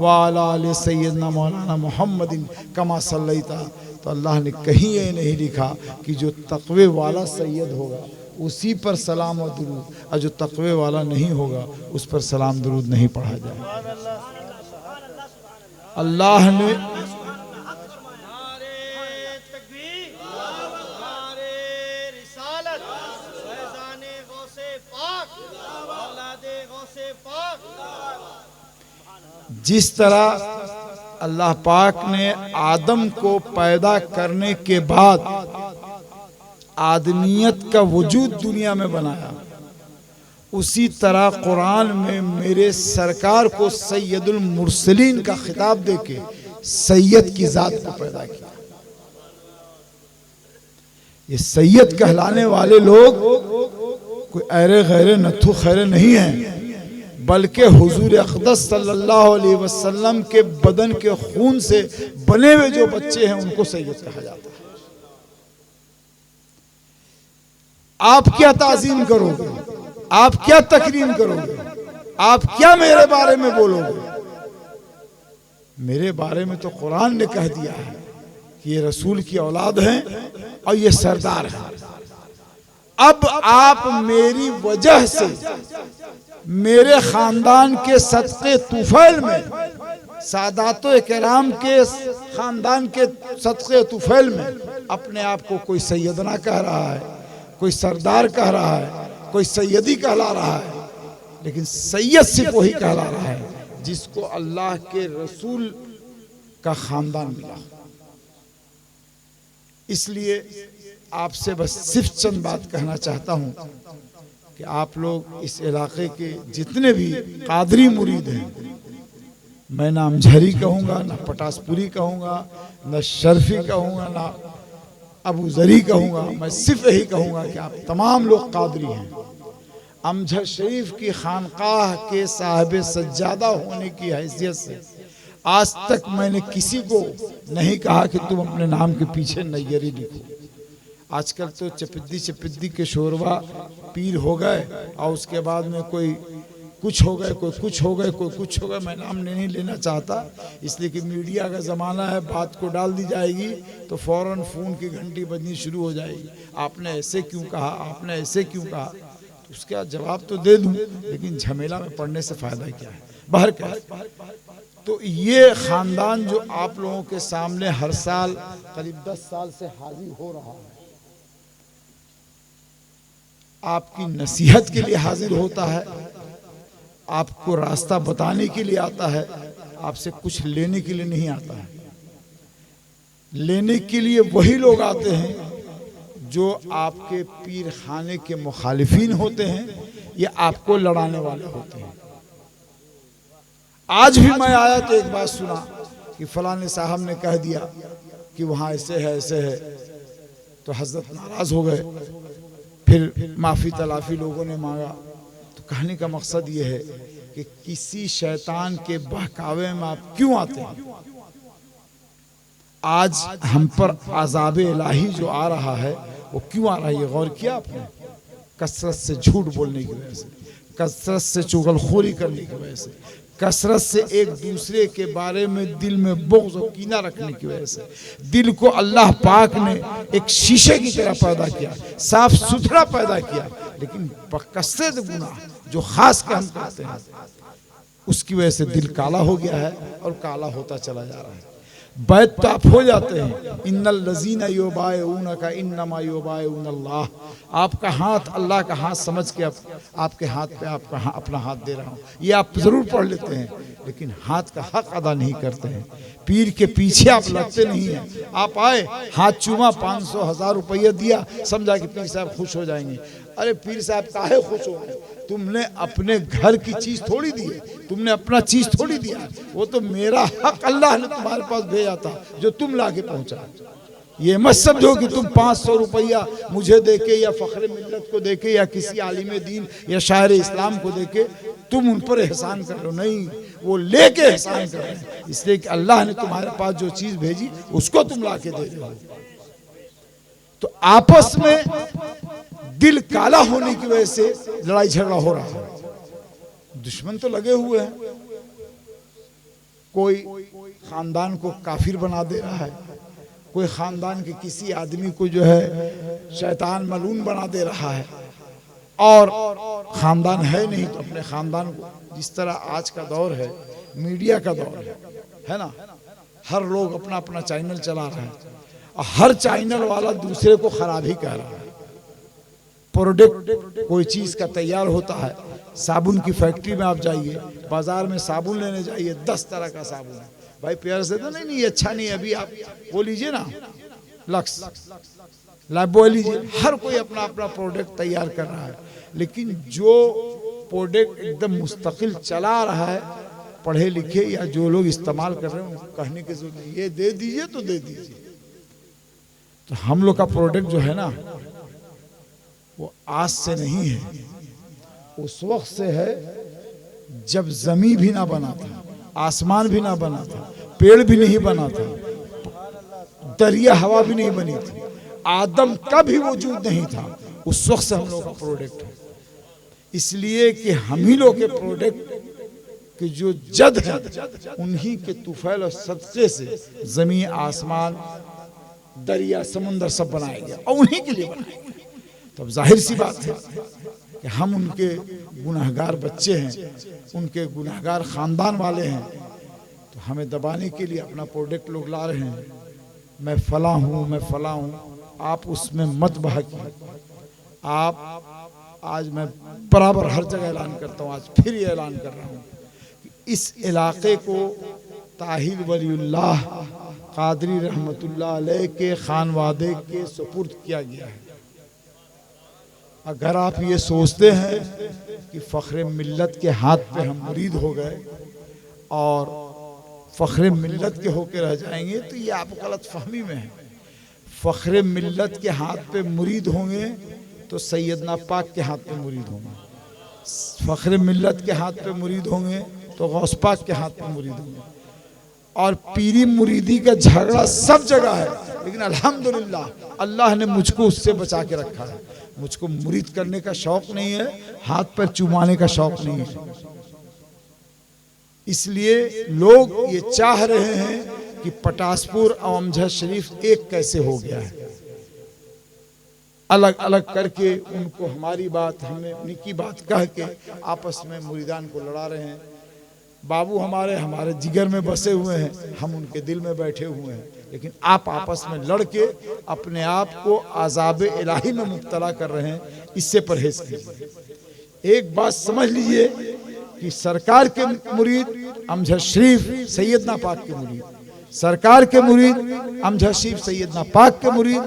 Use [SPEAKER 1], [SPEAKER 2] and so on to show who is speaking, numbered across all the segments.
[SPEAKER 1] व अला आलि सय्यदना मौलाना मुहम्मदिन कमा सल्लैता। तो अल्लाह ने कहीं ये नहीं लिखा कि जो तक़वे वाला सैयद होगा उसी पर सलाम और दुरूद, और जो तक़वे वाला नहीं होगा उस पर सलाम दुरूद नहीं पढ़ा जाए। अल्लाह ने जिस तरह अल्लाह पाक ने आदम को पैदा करने के बाद आदमियत का वजूद दुनिया में बनाया, उसी तरह कुरान में मेरे सरकार को सैयदुल मुरसलीन का खिताब देके सैयद की जात को पैदा किया। ये सैयद कहलाने वाले लोग कोई ऐरे गैरे नथु खैरे नहीं हैं, बल्कि हुजूर अक़दस सल्लल्लाहु अलैहि वसल्लम के बदन के खून से बने हुए जो बच्चे हैं उनको सैयद कहा जाता है। आप क्या ताज़ीम करोगे, आप क्या तकरीम करोगे, आप क्या मेरे बारे में बोलोगे? मेरे बारे में तो कुरान ने कह दिया है कि ये रसूल की औलाद हैं और ये सरदार हैं। अब आप मेरी वजह से मेरे खानदान के सदक़े तुफैल में, सादातो किराम के खानदान के सदक़े तुफैल में अपने आप को कोई सैयदना कह रहा है, कोई सरदार कह रहा है, कोई सैयदी कहला रहा है, लेकिन सैयद सिर्फ वही कहला रहा है जिसको अल्लाह के रसूल का खानदान मिला। इसलिए आपसे बस सिर्फ चंद बात कहना चाहता हूँ कि आप लोग इस इलाके के जितने भी कादरी मुरीद हैं, मैं ना अमझरी कहूँगा, ना पटासपुरी कहूँगा, ना शर्फी कहूँगा, ना अबू ज़री कहूँगा, मैं सिर्फ यही कहूँगा कि आप तमाम लोग कादरी हैं। अमझर शरीफ की खानकाह के साहिब सज्जादा होने की हैसियत से आज तक मैंने किसी को नहीं कहा कि तुम अपने नाम के पीछे नैयरी लिखो। आजकल तो चपिद्दी के शोरवा पीर हो गए और उसके बाद में कोई कुछ हो गए, कोई कुछ हो गए, कोई कुछ हो गए। मैं नाम नहीं लेना चाहता इसलिए कि मीडिया का ज़माना है, बात को डाल दी जाएगी तो फ़ौरन फ़ोन की घंटी बजनी शुरू हो जाएगी। आपने ऐसे क्यों कहा, आपने ऐसे क्यों कहा, तो उसका जवाब तो दे दूँ, लेकिन झमेला में पड़ने से फ़ायदा क्या है। बाहर क्या तो ये ख़ानदान जो आप लोगों के सामने हर साल करीब 10 साल से हाजिर हो रहा है, आपकी नसीहत के लिए हाजिर होता है, आपको रास्ता बताने के लिए आता है, आपसे कुछ लेने के लिए नहीं आता है। लेने के लिए वही लोग आते हैं जो आपके पीर खाने के मुखालिफिन होते हैं या आपको लड़ाने वाले होते हैं। आज भी मैं आया तो एक बात सुना कि फलाने साहब ने कह दिया कि वहाँ ऐसे है ऐसे है, तो हजरत नाराज हो गए, फिर माफ़ी तलाफ़ी लोगों ने मांगा। तो कहने का मकसद ये है कि किसी शैतान के बहकावे में आप क्यों आते हैं। आज हम पर अज़ाब इलाही जो आ रहा है वो क्यों आ रहा है, ये गौर किया आपने? कसरत से झूठ बोलने की वजह से, कसरत से चुगलखोरी करने की वजह से, कसरत से एक दूसरे के बारे में दिल में बुग़्ज़ और कीना रखने की वजह से। दिल को अल्लाह पाक ने एक शीशे की तरह पैदा किया, साफ सुथरा पैदा किया, लेकिन बकसरत गुनाह जो खास के हम करते हैं उसकी वजह से दिल काला हो गया है और काला होता चला जा रहा है। बैत तो आप हो जाते हैं, इन्नल लज़ीना युबाइऊनका इन्नमा युबाइऊनल्लाह। आपका हाथ अल्लाह का हाथ समझ के आपके हाथ पे अपना हाथ दे रहा हूँ, ये आप ज़रूर पढ़ लेते हैं, लेकिन हाथ का हक अदा नहीं करते हैं। पीर के पीछे आप लगते नहीं हैं। आप आए, हाथ चूमा, 500 1000 रुपया दिया, समझा कि पीर साहब खुश हो जाएंगे। अरे पीर साहब काहे खुश हो गए? तुमने अपने घर की चीज़ थोड़ी दी है, तुमने अपना चीज़ थोड़ी दिया, वो तो मेरा हक अल्लाह ने तुम्हारे पास भेजा था जो तुम लाके पहुंचा। ये मत समझो कि तुम 500 रुपया मुझे देके या फ़ख्र मिल्लत को देके या किसी आलिम दीन या शायर इस्लाम को देके तुम उन पर एहसान कर लो। नहीं, वो लेके एहसान कर रहे हैं, इसलिए कि अल्लाह ने तुम्हारे पास जो चीज़ भेजी उसको तुम ला के दे रहे हो। तो आपस में दिल काला होने की वजह से लड़ाई झगड़ा हो रहा है। दुश्मन तो लगे हुए हैं, कोई खानदान को काफिर बना दे रहा है, कोई खानदान के किसी आदमी को जो है शैतान मलून बना दे रहा है, और खानदान है नहीं तो अपने खानदान को, जिस तरह आज का दौर है मीडिया का दौर है ना, हर लोग अपना अपना चैनल चला रहा है और हर चैनल वाला दूसरे को खराब ही कह रहा है। प्रोडक्ट कोई चीज का तैयार होता है, साबुन की फैक्ट्री में आप जाइए, बाजार में साबुन लेने जाइए, 10 तरह का साबुन है, भाई प्यार से तो नहीं ये अच्छा नहीं है, अभी आप वो लीजिए ना लक्स लाइफबॉय लीजिए, हर कोई अपना अपना प्रोडक्ट तैयार कर रहा है। लेकिन जो प्रोडक्ट एकदम मुस्तकिल चला रहा है, पढ़े लिखे या जो लोग इस्तेमाल कर रहे हैं उनको कहने की जरूरत नहीं, ये दे दीजिए तो दे दीजिए। तो हम लोग का प्रोडक्ट जो है ना वो आज से नहीं है, उस वक्त से है जब जमीन भी ना बना था, आसमान भी ना बना था, पेड़ भी नहीं बना था, दरिया हवा भी नहीं बनी थी, आदम का भी वजूद नहीं था, उस वक्त से हम लोग का प्रोडक्ट है। इसलिए कि हम ही लोग के प्रोडक्ट कि जो जद है उन्हीं के तुफैल और सदक़े से जमीन आसमान दरिया समुंदर सब बनाया गया और उन्हीं के लिए बनाया गया। तब जाहिर सी बात है कि हम उनके गुनाहगार बच्चे हैं, उनके गुनाहगार खानदान वाले हैं, तो हमें दबाने के लिए अपना प्रोडक्ट लोग ला रहे हैं, मैं फला हूँ मैं फला हूँ। आप उसमें मत बहकिए। आप आज मैं बराबर हर जगह ऐलान करता हूँ, आज फिर ये ऐलान कर रहा हूँ कि इस इलाके को ताहिर वलीउल्लाह कादरी रहमतुल्लाह अलैह के खानवादे के सुपुर्द किया गया है। अगर आप ये सोचते हैं कि फ़ख्र मिल्लत के हाथ पे हम मुरीद हो गए और फ़ख्र मिल्लत के होके रह जाएंगे तो ये आप गलत फहमी में है। फ़ख्र मिल्लत के हाथ पे मुरीद होंगे तो सैयदना पाक के हाथ पे मुरीद होंगे, फ़ख्र मिल्लत के हाथ पे मुरीद होंगे तो गौस पाक के हाथ पे मुरीद होंगे। और पीरी मुरीदी का झगड़ा सब जगह है, लेकिन अल्हम्दुलिल्लाह अल्लाह ने मुझको उससे बचा के रखा है। मुझको मुरीद करने का शौक नहीं है, हाथ पर चुमाने का शौक नहीं है। इसलिए लोग ये चाह रहे हैं कि पटासपुर और अमजद शरीफ एक कैसे हो गया है, अलग अलग करके उनको हमारी बात हमें उनकी बात कह के आपस में मुरीदान को लड़ा रहे हैं। बाबू हमारे हमारे जिगर में बसे हुए हैं, हम उनके दिल में बैठे हुए हैं, लेकिन आप आपस में लड़ के अपने आप को अज़ाब इलाही में मुब्तला कर रहे हैं। इससे परहेज कीजिए। एक बात समझ लीजिए कि सरकार के मुरीद अमजद शरीफ सैयदना पाक के मुरीद, सरकार के मुरीद अमजद शरीफ सैयदना पाक के मुरीद,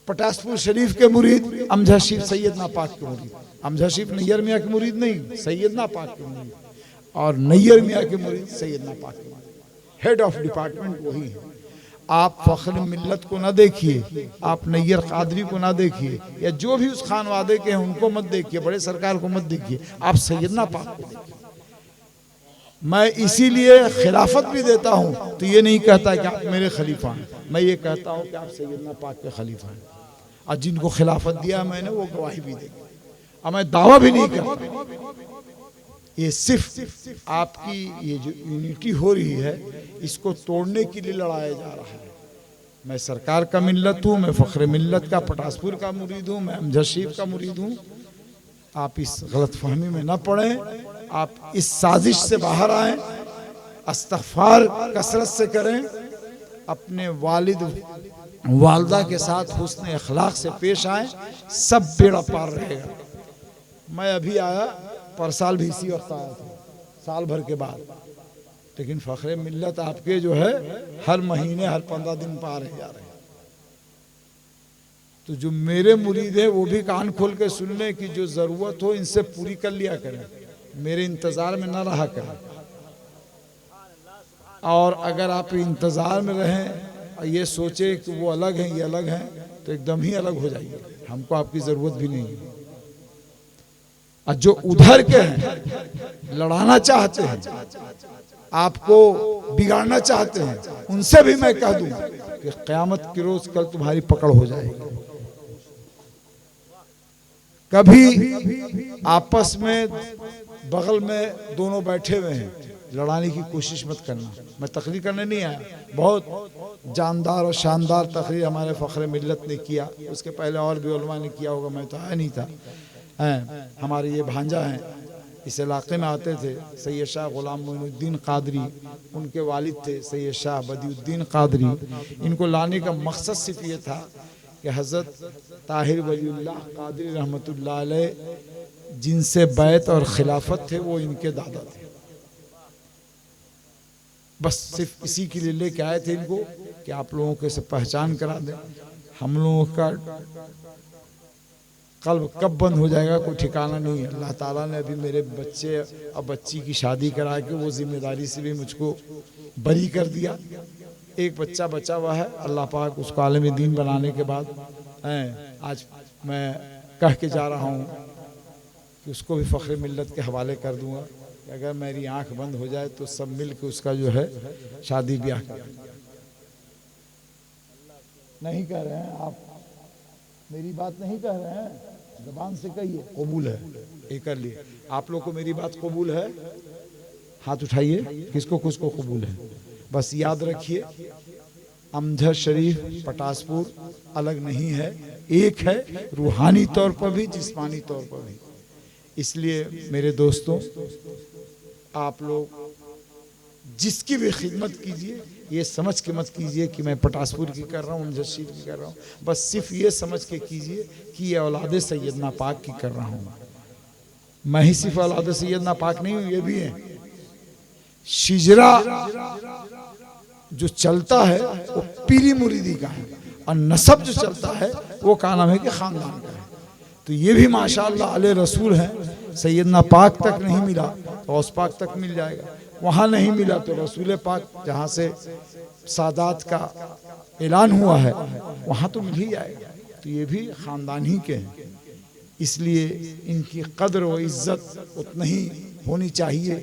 [SPEAKER 1] पटासपुर शरीफ के मुरीद अमजद शरीफ सैयदना पाक के मुरीद। अमजद शरीफ नैयर मियाँ के मुरीद नहीं, सैयदना पाक के मुरीद, और नैयर मियाँ के मुरीद सैयदना पाक के मुरीद। हेड ऑफ डिपार्टमेंट वही है। आप फ़ख्र मिल्लत को ना देखिए, आप नैयर कादरी को ना देखिए, या जो भी उस खानवादे के हैं उनको मत देखिए, बड़े सरकार को मत देखिए, आप सैयदना पाक को देखिए। मैं इसीलिए खिलाफत भी देता हूँ तो ये नहीं कहता कि आप मेरे खलीफा हैं, मैं ये कहता हूँ कि आप सैयदना पाक के खलीफा हैं, और जिनको खिलाफत दिया मैंने वो गवाही भी देंगे, और मैं दावा भी नहीं करता। ये सिर्फ आपकी ये जो यूनिटी हो रही है इसको तोड़ने के लिए लड़ाया जा रहा है। मैं सरकार का मिल्लत हूँ, मैं फ़ख्र मिल्लत का पटासपुर का मुरीद हूँ, मैं अमजद शरीफ का मुरीद हूँ। आप इस गलत फहमी में न पड़ें, आप इस साजिश से बाहर आएँ, इस्तिग़फ़ार कसरत से करें, अपने वालिद वालदा के साथ हुस्न अखलाक से पेश आएँ, सब बेड़ा पार रहेगा। मैं अभी आया, पर साल भी इसी वक्त आया था, साल भर के बाद, लेकिन फ़ख्र मिल्लत आपके जो है हर महीने हर 15 दिन पार जा रहे हैं। तो जो मेरे मुरीद है वो भी कान खोल के सुन लें कि जो ज़रूरत हो इनसे पूरी कर लिया करें, मेरे इंतज़ार में ना रहा करें। और अगर आप इंतज़ार में रहें और ये सोचे कि वो अलग हैं ये अलग हैं, तो एकदम ही अलग हो जाइए, हमको आपकी ज़रूरत भी नहीं है। और जो उधर के हैं, लड़ाना चाहते हैं, आपको बिगाड़ना चाहते हैं, उनसे भी मैं कह दूं कि क़यामत के रोज़ कल तुम्हारी पकड़ हो जाएगी। कभी आपस में बगल में दोनों बैठे हुए हैं, लड़ाने की कोशिश मत करना। मैं तकरीर करने नहीं आया, बहुत जानदार और शानदार तकरीर हमारे फ़ख्र मिल्लत ने किया, उसके पहले और भी उलमा ने किया होगा, मैं तो आया नहीं था। हमारे ये भांजा हैं, इस इलाके में आते थे, सैयद शाह ग़ुलाम मोइनुद्दीन क़ादरी, उनके वालिद थे सैयद शाह बदिउद्दीन क़ादरी। इनको लाने का मकसद सिर्फ ये था कि हज़रत ताहिर वलीउल्लाह क़ादरी रहमतुल्लाह अलैह जिनसे बैत और खिलाफत थे वो इनके दादा थे। बस सिर्फ इसी के लिए लेके आए थे इनको कि आप लोगों को इसे पहचान करा दें। हम लोगों का कल्ब कब बंद हो जाएगा कोई ठिकाना नहीं है। अल्लाह ताला ने अभी मेरे बच्चे और बच्ची की शादी करा के वो जिम्मेदारी से भी मुझको बरी कर दिया। एक बच्चा बचा हुआ है, अल्लाह पाक उसको आलम दीन बनाने के बाद आज मैं कह के जा रहा हूँ कि उसको भी फ़ख्र मिल्लत के हवाले कर दूंगा कि अगर मेरी आंख बंद हो जाए तो सब मिल के उसका जो है शादी ब्याह कर। नहीं कह रहे हैं आप, मेरी बात नहीं कह रहे हैं, ज़बान से कहिए कबूल है, ये कर लिए। आप लोग को मेरी बात कबूल है? हाथ उठाइए, किसको किसको कबूल है। बस याद रखिए अमजद शरीफ पटासपुर अलग नहीं है, एक है, रूहानी तौर पर भी जिस्मानी तौर पर भी। इसलिए मेरे दोस्तों, आप लोग जिसकी भी खिदमत कीजिए ये समझ के मत कीजिए कि मैं पटासपुर की कर रहा हूँ, अमजद शरीफ की कर रहा हूँ। बस सिर्फ ये समझ के कीजिए कि ये औलाद सैयदना पाक की कर रहा हूँ। मैं ही सिर्फ औलाद सैयदना पाक नहीं हूँ, ये भी है। शिजरा जो चलता है वो पीरी मुरीदी का है, और नसब जो चलता है वो का नाम है कि ख़ानदान का है। तो ये भी माशाअल्लाह अले रसूल हैं। सैयदना पाक तक नहीं मिला तो औस पाक तक मिल जाएगा, वहाँ नहीं मिला तो रसूल पाक जहाँ से सादात का ऐलान हुआ है वहाँ तो मिल ही जाएगा। तो ये भी ख़ानदान ही के हैं, इसलिए इनकी कद्र व इज़्ज़त उतनी ही होनी चाहिए।